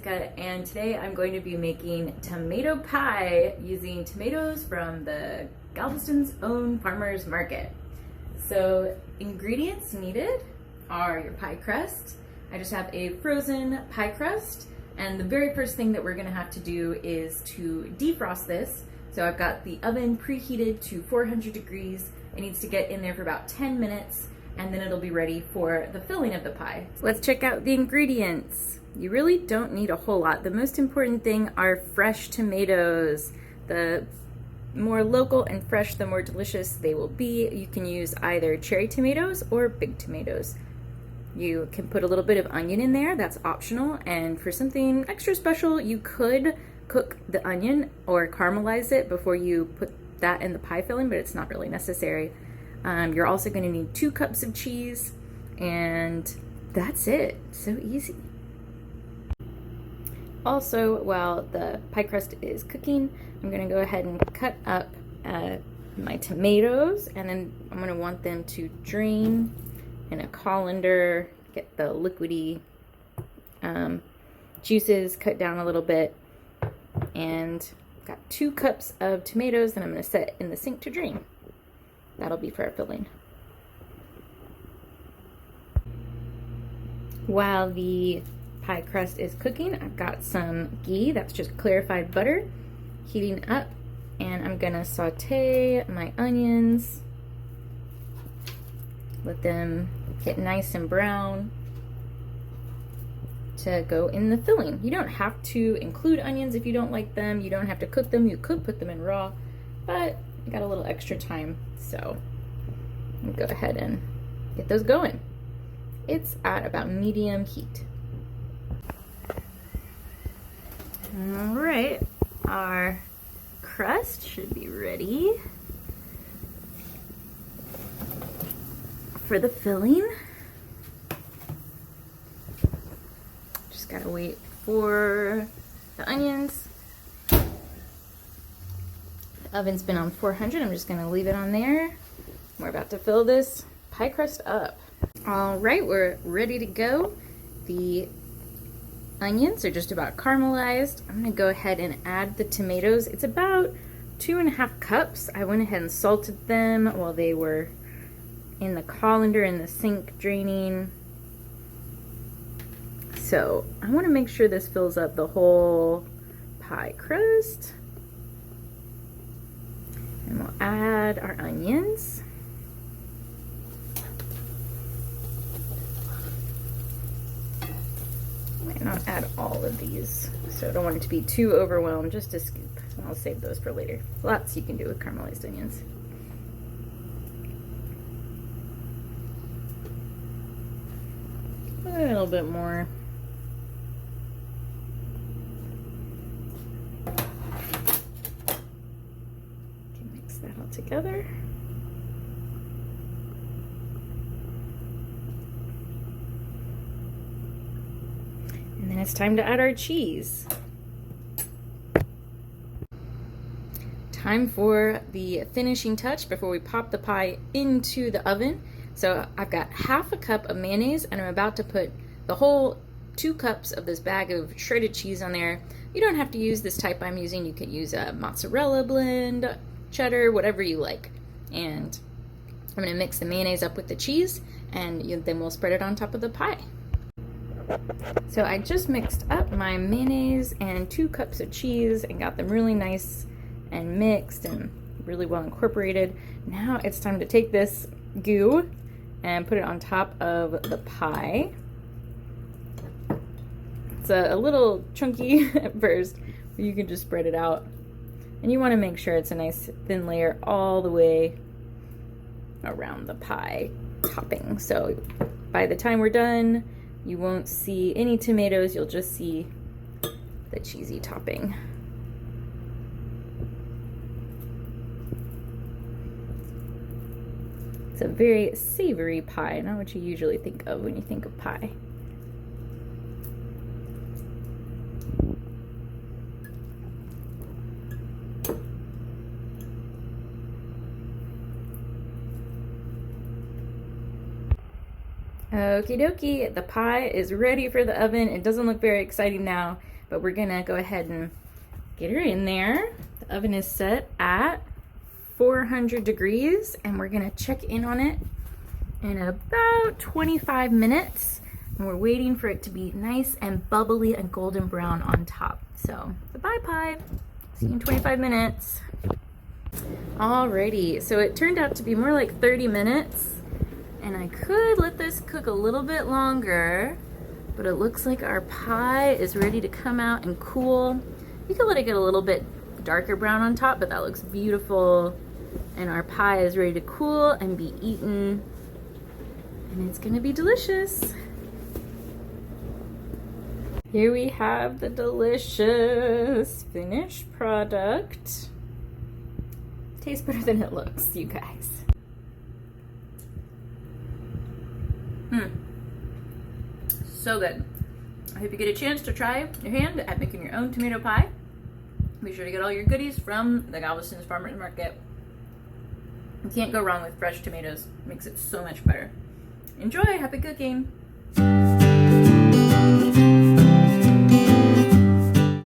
Jessica, and today I'm going to be making tomato pie using tomatoes from the Galveston's own farmer's market. So ingredients needed are your pie crust. I just have a frozen pie crust, and the very first thing that we're going to have to do is to defrost this. So I've got the oven preheated to 400 degrees. It needs to get in there for about 10 minutes, and then it'll be ready for the filling of the pie. Let's check out the ingredients. You really don't need a whole lot. The most important thing are fresh tomatoes. The more local and fresh, the more delicious they will be. You can use either cherry tomatoes or big tomatoes. You can put a little bit of onion in there, that's optional. And for something extra special, you could cook the onion or caramelize it before you put that in the pie filling, but it's not really necessary. You're also going to need 2 cups of cheese, and that's it. So easy. Also, while the pie crust is cooking, I'm going to go ahead and cut up my tomatoes, and then I'm going to want them to drain in a colander, get the liquidy juices cut down a little bit, and I've got 2 cups of tomatoes that I'm going to set in the sink to drain. That'll be for our filling. While the pie crust is cooking, I've got some ghee, that's just clarified butter, heating up, and I'm gonna saute my onions, let them get nice and brown to go in the filling. You don't have to include onions if you don't like them. You don't have to cook them. You could put them in raw, but I got a little extra time, so I'm gonna go ahead and get those going. It's at about medium heat. All right, our crust should be ready for the filling. Just gotta wait for the onions. The oven's been on 400. I'm just gonna leave it on there. We're about to fill this pie crust up. All right, we're ready to go. The onions are just about caramelized. I'm gonna go ahead and add the tomatoes. It's about 2.5 cups. I went ahead and salted them while they were in the colander in the sink draining. So I wanna make sure this fills up the whole pie crust. And we'll add our onions. Might not add all of these, so I don't want it to be too overwhelmed, just a scoop. I'll save those for later. Lots you can do with caramelized onions. A little bit more. Can mix that all together. And then it's time to add our cheese. Time for the finishing touch before we pop the pie into the oven. So I've got 1/2 cup of mayonnaise, and I'm about to put the whole 2 cups of this bag of shredded cheese on there. You don't have to use this type I'm using. You can use a mozzarella blend, cheddar, whatever you like. And I'm gonna mix the mayonnaise up with the cheese, and then we'll spread it on top of the pie. So I just mixed up my mayonnaise and 2 cups of cheese and got them really nice and mixed and really well incorporated. Now it's time to take this goo and put it on top of the pie. It's a little chunky at first, but you can just spread it out. And you want to make sure it's a nice thin layer all the way around the pie topping. So by the time we're done, you won't see any tomatoes, you'll just see the cheesy topping. It's a very savory pie, not what you usually think of when you think of pie. Okie dokie, the pie is ready for the oven. It doesn't look very exciting now, but we're gonna go ahead and get her in there. The oven is set at 400 degrees and we're gonna check in on it in about 25 minutes. And we're waiting for it to be nice and bubbly and golden brown on top. So, bye pie. See you in 25 minutes. Alrighty, so it turned out to be more like 30 minutes. And I could let this cook a little bit longer, but it looks like our pie is ready to come out and cool. You can let it get a little bit darker brown on top, but that looks beautiful. And our pie is ready to cool and be eaten. And it's gonna be delicious. Here we have the delicious finished product. Tastes better than it looks, you guys. So good. I hope you get a chance to try your hand at making your own tomato pie. Be sure to get all your goodies from the Galveston Farmers Market. You can't go wrong with fresh tomatoes. It makes it so much better. Enjoy, happy cooking.